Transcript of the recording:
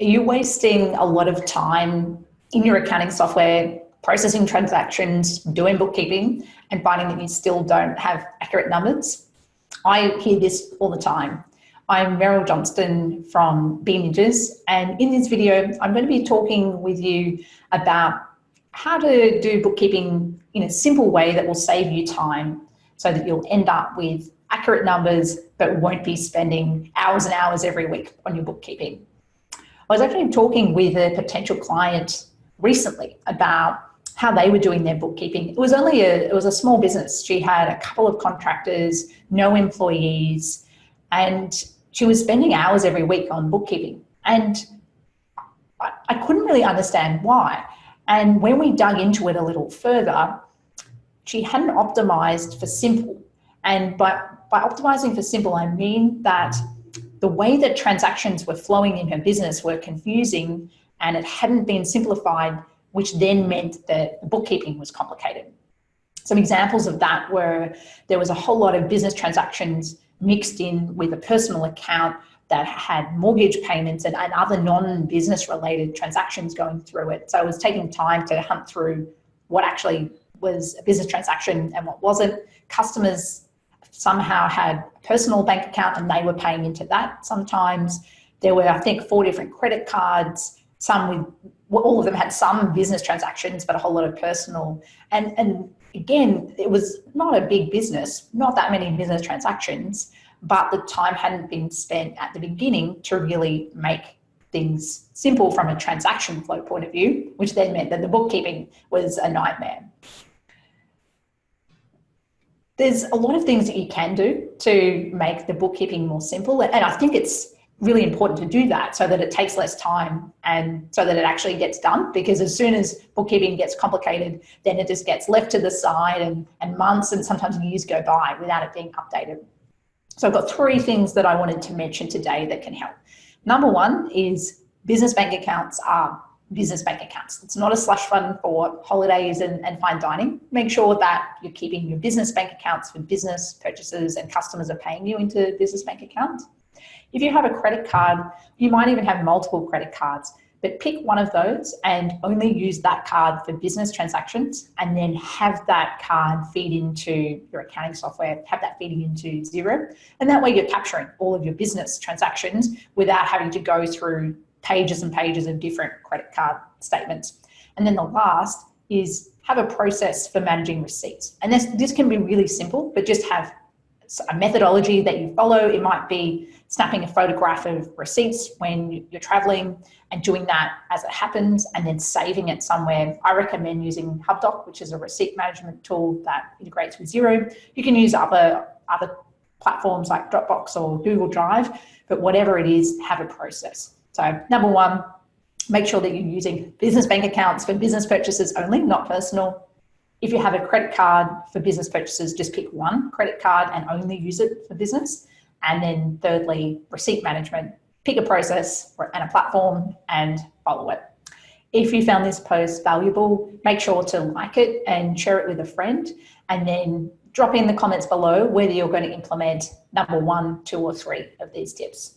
Are you wasting a lot of time in your accounting software, processing transactions, doing bookkeeping, and finding that you still don't have accurate numbers? I hear this all the time. I'm Meryl Johnston from Ninjas, and in this video, I'm going to be talking with you about how to do bookkeeping in a simple way that will save you time so that you'll end up with accurate numbers but won't be spending hours and hours every week on your bookkeeping. I was actually talking with a potential client recently about how they were doing their bookkeeping. It was a small business. She had a couple of contractors, no employees, and she was spending hours every week on bookkeeping. And I couldn't really understand why. And when we dug into it a little further, she hadn't optimized for simple. And by optimizing for simple, I mean that the way that transactions were flowing in her business were confusing and it hadn't been simplified, which then meant that the bookkeeping was complicated. Some examples of that were there was a whole lot of business transactions mixed in with a personal account that had mortgage payments and other non-business related transactions going through it. So it was taking time to hunt through what actually was a business transaction and what wasn't. Customers somehow had a personal bank account and they were paying into that. Sometimes there were, I think, 4 different credit cards, all of them had some business transactions, but a whole lot of personal. And again, it was not a big business, not that many business transactions, but the time hadn't been spent at the beginning to really make things simple from a transaction flow point of view, which then meant that the bookkeeping was a nightmare. There's a lot of things that you can do to make the bookkeeping more simple. And I think it's really important to do that so that it takes less time and so that it actually gets done. Because as soon as bookkeeping gets complicated, then it just gets left to the side and months and sometimes years go by without it being updated. So I've got 3 things that I wanted to mention today that can help. Number 1 is business bank accounts are business bank accounts. It's not a slush fund for holidays and fine dining. Make sure that you're keeping your business bank accounts for business purchases and customers are paying you into business bank accounts. If you have a credit card, you might even have multiple credit cards, but pick one of those and only use that card for business transactions and then have that card feed into your accounting software, have that feeding into Xero. And that way you're capturing all of your business transactions without having to go through pages and pages of different credit card statements. And then the last is have a process for managing receipts. And this can be really simple, but just have a methodology that you follow. It might be snapping a photograph of receipts when you're traveling and doing that as it happens and then saving it somewhere. I recommend using HubDoc, which is a receipt management tool that integrates with Xero. You can use other platforms like Dropbox or Google Drive, but whatever it is, have a process. So number 1, make sure that you're using business bank accounts for business purchases only, not personal. If you have a credit card for business purchases, just pick one credit card and only use it for business. And then thirdly, receipt management, pick a process and a platform and follow it. If you found this post valuable, make sure to like it and share it with a friend, and then drop in the comments below whether you're going to implement number 1, 2, or 3 of these tips.